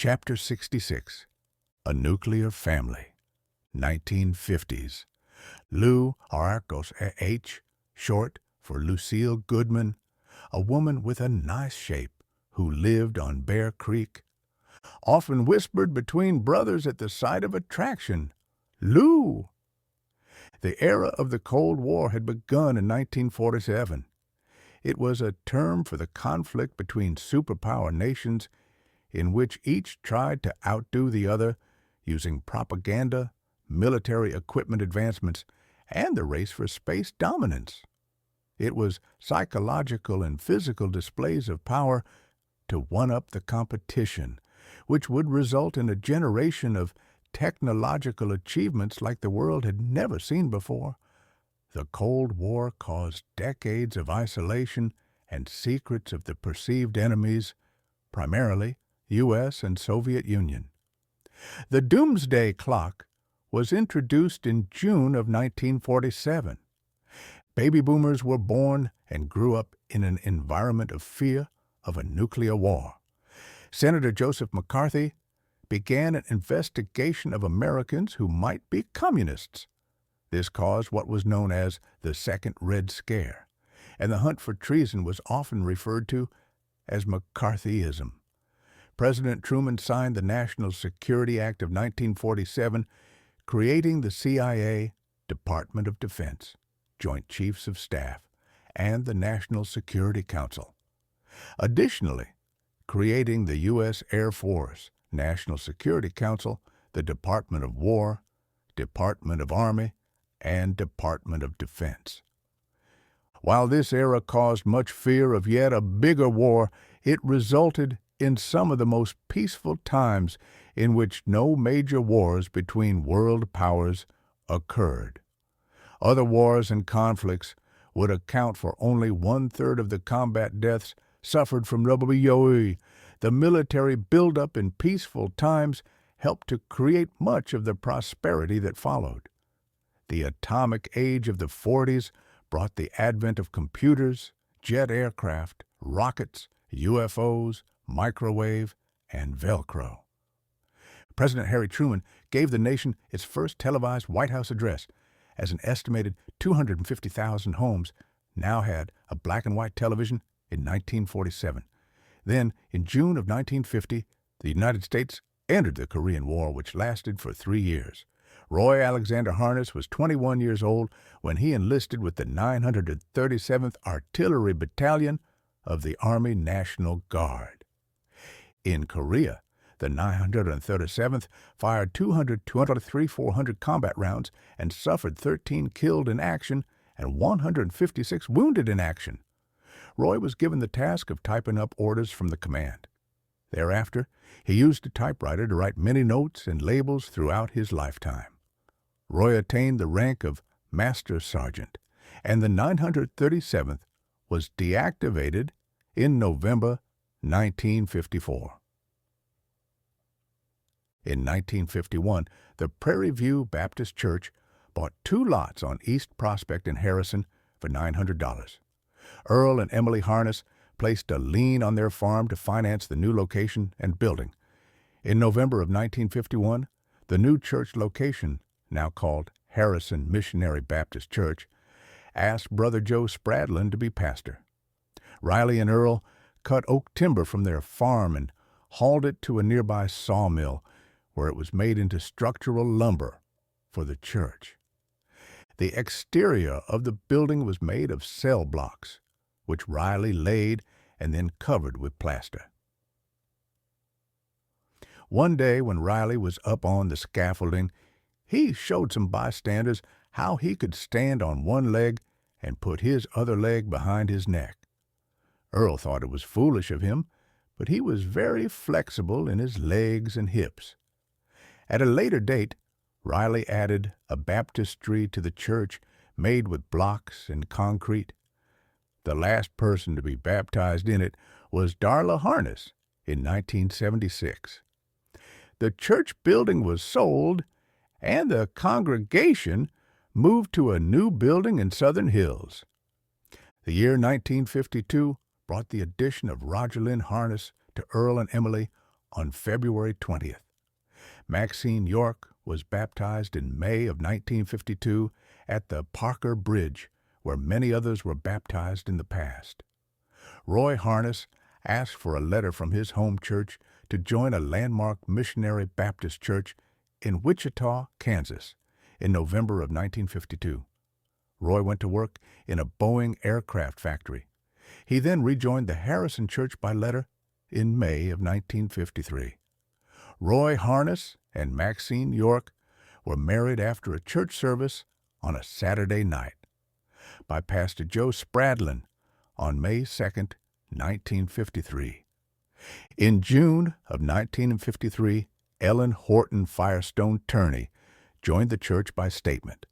Chapter 66, A Nuclear Family, 1950s. Lou Arcos H., short for Lucille Goodman, a woman with a nice shape who lived on Bear Creek, often whispered between brothers at the sight of attraction, "Lou!" The era of the Cold War had begun in 1947. It was a term for the conflict between superpower nations in which each tried to outdo the other using propaganda, military equipment advancements, and the race for space dominance. It was psychological and physical displays of power to one-up the competition, which would result in a generation of technological achievements like the world had never seen before. The Cold War caused decades of isolation and secrets of the perceived enemies, primarily U.S. and Soviet Union. The doomsday clock was introduced in June of 1947. Baby boomers were born and grew up in an environment of fear of a nuclear war. Senator Joseph McCarthy began an investigation of Americans who might be communists. This caused what was known as the Second Red Scare, and the hunt for treason was often referred to as McCarthyism. President Truman signed the National Security Act of 1947, creating the CIA, Department of Defense, Joint Chiefs of Staff, and the National Security Council. Additionally, creating the U.S. Air Force, National Security Council, the Department of War, Department of Army, and Department of Defense. While this era caused much fear of yet a bigger war, it resulted in some of the most peaceful times in which no major wars between world powers occurred. Other wars and conflicts would account for only one-third of the combat deaths suffered from WOE. The military buildup in peaceful times helped to create much of the prosperity that followed. The atomic age of the 40s brought the advent of computers, jet aircraft, rockets, UFOs, microwave, and Velcro. President Harry Truman gave the nation its first televised White House address, as an estimated 250,000 homes now had a black-and-white television in 1947. Then, in June of 1950, the United States entered the Korean War, which lasted for 3 years. Roy Alexander Harness was 21 years old when he enlisted with the 937th Artillery Battalion of the Army National Guard. In Korea, the 937th fired 400 combat rounds and suffered 13 killed in action and 156 wounded in action. Roy was given the task of typing up orders from the command. Thereafter, he used a typewriter to write many notes and labels throughout his lifetime. Roy attained the rank of Master Sergeant, and the 937th was deactivated in November 1954. In 1951, the Prairie View Baptist Church bought 2 lots on East Prospect in Harrison for $900. Earl and Emily Harness placed a lien on their farm to finance the new location and building. In November of 1951, the new church location, now called Harrison Missionary Baptist Church, asked Brother Joe Spradlin to be pastor. Riley and Earl cut oak timber from their farm and hauled it to a nearby sawmill, where it was made into structural lumber for the church. The exterior of the building was made of cell blocks, which Riley laid and then covered with plaster. One day when Riley was up on the scaffolding, he showed some bystanders how he could stand on one leg and put his other leg behind his neck. Earl thought it was foolish of him, but he was very flexible in his legs and hips. At a later date, Riley added a baptistry to the church made with blocks and concrete. The last person to be baptized in it was Darla Harness in 1976. The church building was sold, and the congregation moved to a new building in Southern Hills. The year 1952 brought the addition of Roger Lynn Harness to Earl and Emily on February 20th. Maxine York was baptized in May of 1952 at the Parker Bridge, where many others were baptized in the past. Roy Harness asked for a letter from his home church to join a landmark missionary Baptist church in Wichita, Kansas, in November of 1952. Roy went to work in a Boeing aircraft factory. He then rejoined the Harrison Church by letter in May of 1953. Roy Harness and Maxine York were married after a church service on a Saturday night by Pastor Joe Spradlin on May 2, 1953. In June of 1953, Ellen Horton Firestone Turney joined the church by statement.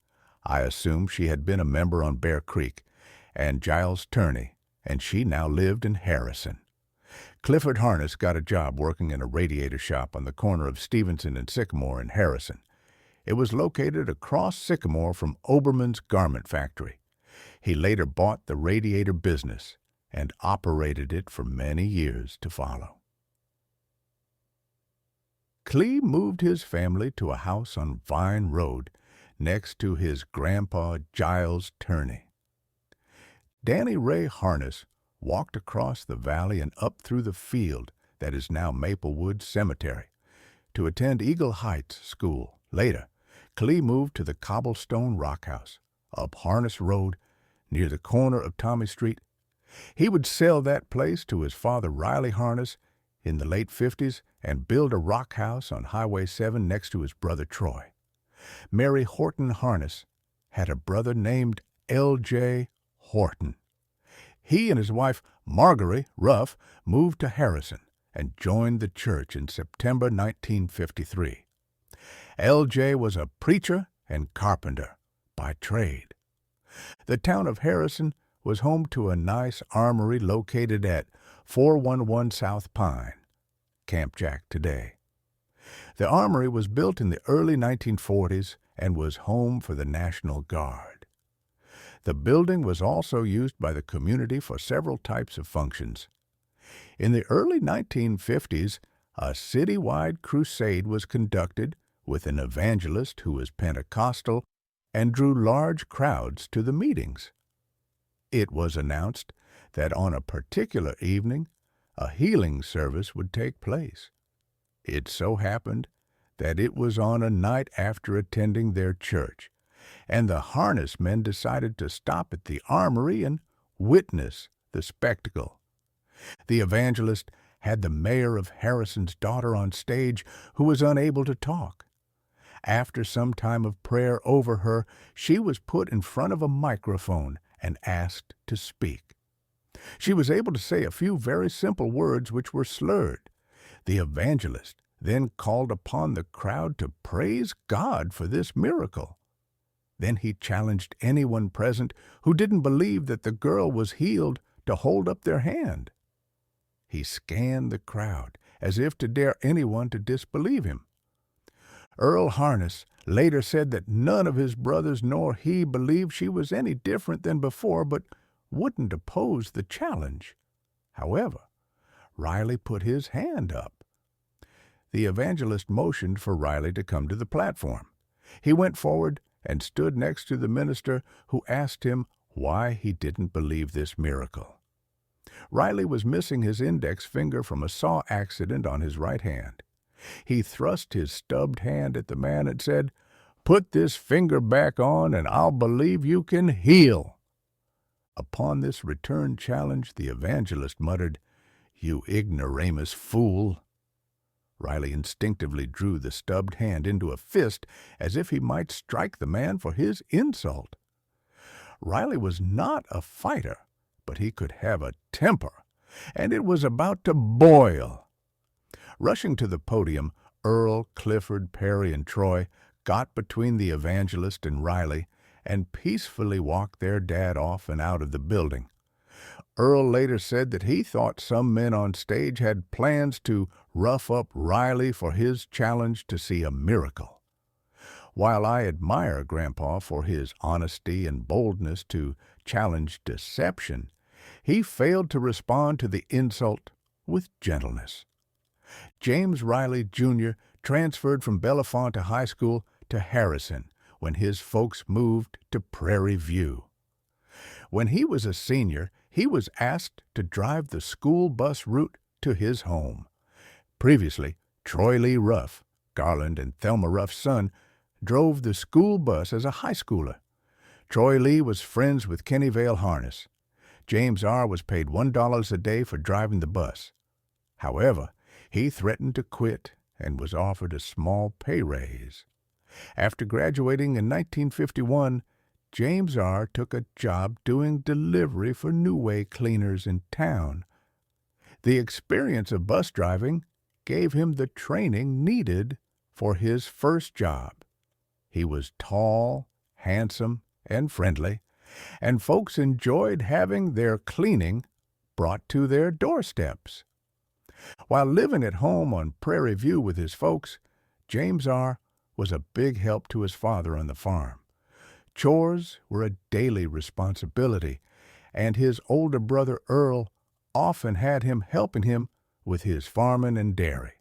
I assume she had been a member on Bear Creek, and Giles Turney, and she now lived in Harrison. Clifford Harness got a job working in a radiator shop on the corner of Stevenson and Sycamore in Harrison. It was located across Sycamore from Oberman's garment factory. He later bought the radiator business and operated it for many years to follow. Clee moved his family to a house on Vine Road next to his grandpa Giles Turney. Danny Ray Harness walked across the valley and up through the field that is now Maplewood Cemetery to attend Eagle Heights School. Later, Clee moved to the Cobblestone Rock House up Harness Road near the corner of Tommy Street. He would sell that place to his father Riley Harness in the late 50s and build a rock house on Highway 7 next to his brother Troy. Mary Horton Harness had a brother named L.J. Horton. He and his wife Marguerite Ruff moved to Harrison and joined the church in September 1953. L.J. was a preacher and carpenter by trade. The town of Harrison was home to a nice armory located at 411 South Pine, Camp Jack today. The armory was built in the early 1940s and was home for the National Guard. The building was also used by the community for several types of functions. In the early 1950s, a citywide crusade was conducted with an evangelist who was Pentecostal and drew large crowds to the meetings. It was announced that on a particular evening, a healing service would take place. It so happened that it was on a night after attending their church, and the Harness men decided to stop at the armory and witness the spectacle. The evangelist had the mayor of Harrison's daughter on stage who was unable to talk. After some time of prayer over her, she was put in front of a microphone and asked to speak. She was able to say a few very simple words which were slurred. The evangelist then called upon the crowd to praise God for this miracle. Then he challenged anyone present who didn't believe that the girl was healed to hold up their hand. He scanned the crowd as if to dare anyone to disbelieve him. Earl Harness later said that none of his brothers nor he believed she was any different than before, but wouldn't oppose the challenge. However, Riley put his hand up. The evangelist motioned for Riley to come to the platform. He went forward and stood next to the minister, who asked him why he didn't believe this miracle. Riley was missing his index finger from a saw accident on his right hand. He thrust his stubbed hand at the man and said, "Put this finger back on and I'll believe you can heal." Upon this return challenge, the evangelist muttered, "You ignoramus fool." Riley instinctively drew the stubbed hand into a fist as if he might strike the man for his insult. Riley was not a fighter, but he could have a temper, and it was about to boil. Rushing to the podium, Earl, Clifford, Perry, and Troy got between the evangelist and Riley and peacefully walked their dad off and out of the building. Earl later said that he thought some men on stage had plans to rough up Riley for his challenge to see a miracle. While I admire Grandpa for his honesty and boldness to challenge deception, he failed to respond to the insult with gentleness. James Riley, Jr. transferred from Bellefonte High School to Harrison when his folks moved to Prairie View. When he was a senior, he was asked to drive the school bus route to his home. Previously, Troy Lee Ruff, Garland and Thelma Ruff's son, drove the school bus as a high schooler. Troy Lee was friends with Kenny Vale Harness. James R. was paid $1 a day for driving the bus. However, he threatened to quit and was offered a small pay raise. After graduating in 1951, James R. took a job doing delivery for New Way cleaners in town. The experience of bus driving gave him the training needed for his first job. He was tall, handsome, and friendly, and folks enjoyed having their cleaning brought to their doorsteps. While living at home on Prairie View with his folks, James R. was a big help to his father on the farm. Chores were a daily responsibility, and his older brother Earl often had him helping him with his farming and dairy.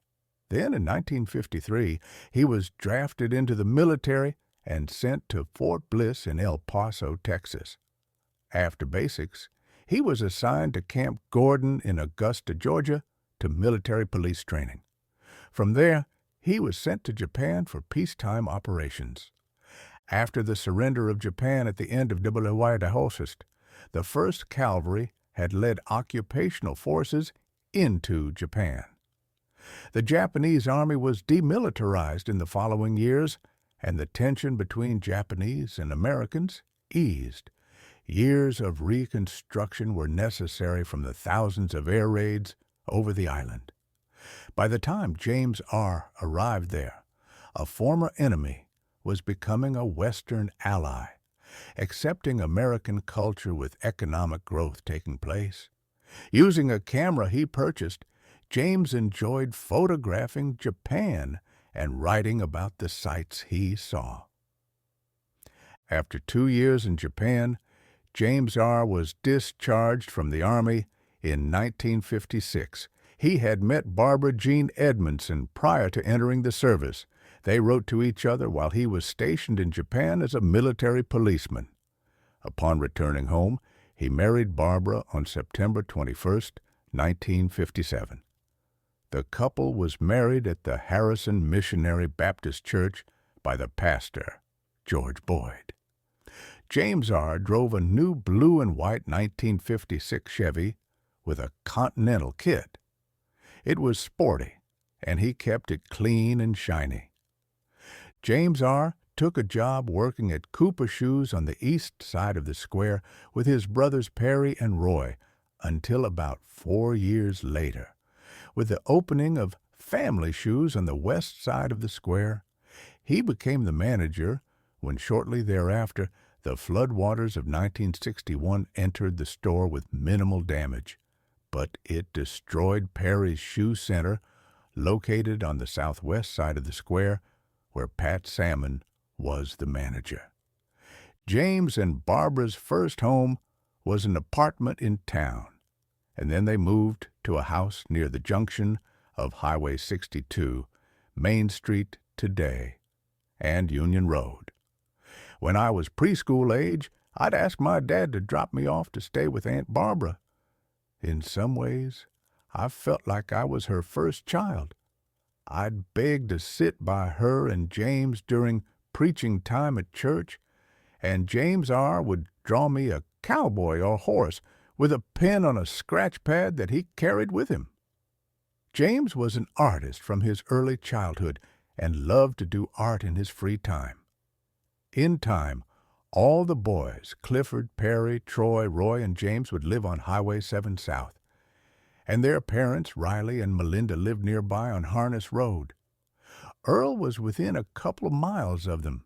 Then, in 1953, he was drafted into the military and sent to Fort Bliss in El Paso, Texas. After basics, he was assigned to Camp Gordon in Augusta, Georgia, to military police training. From there, he was sent to Japan for peacetime operations. After the surrender of Japan at the end of Waidahost, the 1st Cavalry had led occupational forces into Japan. The Japanese army was demilitarized in the following years, and the tension between Japanese and Americans eased. Years of reconstruction were necessary from the thousands of air raids over the island. By the time James R. arrived there, a former enemy was becoming a Western ally, accepting American culture with economic growth taking place. Using a camera he purchased, James enjoyed photographing Japan and writing about the sights he saw. After 2 years in Japan, James R. was discharged from the Army in 1956. He had met Barbara Jean Edmondson prior to entering the service. They wrote to each other while he was stationed in Japan as a military policeman. Upon returning home, he married Barbara on September 21, 1957. The couple was married at the Harrison Missionary Baptist Church by the pastor, George Boyd. James R. drove a new blue and white 1956 Chevy with a Continental kit. It was sporty, and he kept it clean and shiny. James R. took a job working at Cooper Shoes on the east side of the square with his brothers Perry and Roy until about 4 years later. With the opening of Family Shoes on the west side of the square, he became the manager when shortly thereafter the floodwaters of 1961 entered the store with minimal damage, but it destroyed Perry's Shoe Center, located on the southwest side of the square, where Pat Salmon was the manager. James and Barbara's first home was an apartment in town, and then they moved to a house near the junction of Highway 62, Main Street today, and Union Road. When I was preschool age, I'd ask my dad to drop me off to stay with Aunt Barbara. In some ways, I felt like I was her first child. I'd beg to sit by her and James during preaching time at church, and James R. would draw me a cowboy or horse with a pen on a scratch pad that he carried with him. James was an artist from his early childhood and loved to do art in his free time. In time, all the boys, Clifford, Perry, Troy, Roy, and James, would live on Highway 7 South, and their parents, Riley and Melinda, lived nearby on Harness Road. Earl was within a couple of miles of them,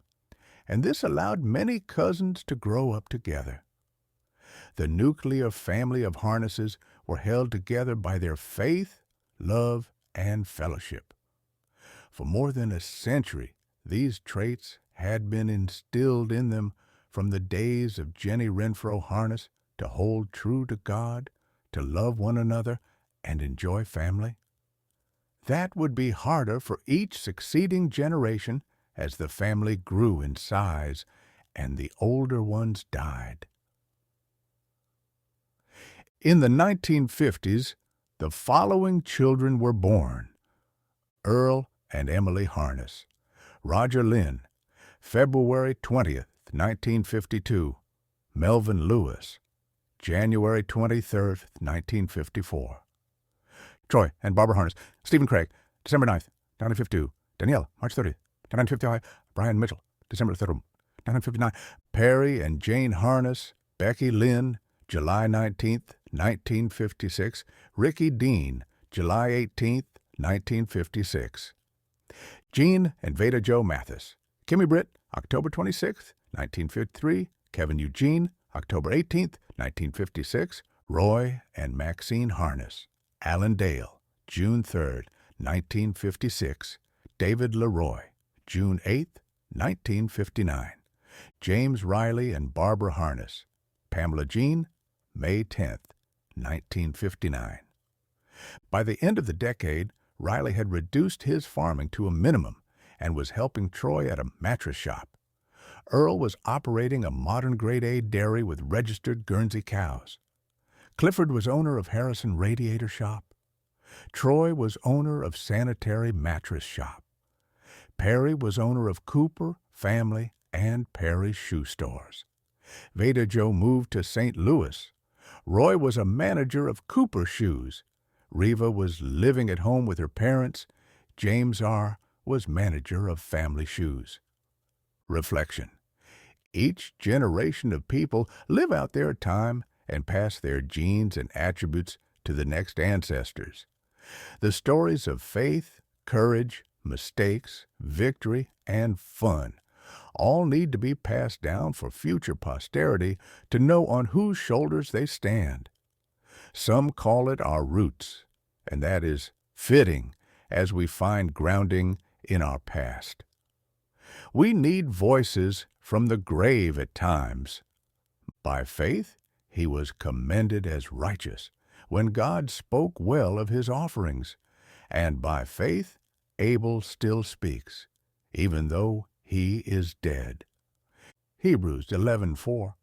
and this allowed many cousins to grow up together. The nuclear family of Harnesses were held together by their faith, love, and fellowship. For more than a century, these traits had been instilled in them from the days of Jenny Renfro Harness to hold true to God, to love one another, and enjoy family. that would be harder for each succeeding generation as the family grew in size and the older ones died. In the 1950s, the following children were born: Earl and Emily Harness, Roger Lynn, February 20th, 1952, Melvin Lewis, January 23rd, 1954. Troy and Barbara Harness, Stephen Craig, December 9th, 1952, Danielle, March 30th, 1955, Brian Mitchell, December 3rd, 1959, Perry and Jane Harness, Becky Lynn, July 19th, 1956, Ricky Dean, July 18th, 1956. Gene and Veda Jo Mathis, Kimmy Britt, October 26th, 1953, Kevin Eugene, October 18th, 1956, Roy and Maxine Harness, Alan Dale, June 3rd, 1956, David Leroy, June 8th, 1959, James Riley and Barbara Harness, Pamela Jean, May 10th, 1959. By the end of the decade, Riley had reduced his farming to a minimum and was helping Troy at a mattress shop. Earl was operating a modern grade A dairy with registered Guernsey cows. Clifford was owner of Harrison Radiator Shop. Troy was owner of Sanitary Mattress Shop. Perry was owner of Cooper, Family, and Perry Shoe Stores. Veda Jo moved to St. Louis. Roy was a manager of Cooper Shoes. Reva was living at home with her parents. James R. was manager of Family Shoes. Reflection. Each generation of people live out their time and pass their genes and attributes to the next ancestors. The stories of faith, courage, mistakes, victory, and fun all need to be passed down for future posterity to know on whose shoulders they stand. Some call it our roots, and that is fitting as we find grounding in our past. We need voices from the grave at times. By faith, he was commended as righteous when God spoke well of his offerings, and by faith, Abel still speaks, even though he is dead. Hebrews 11:4.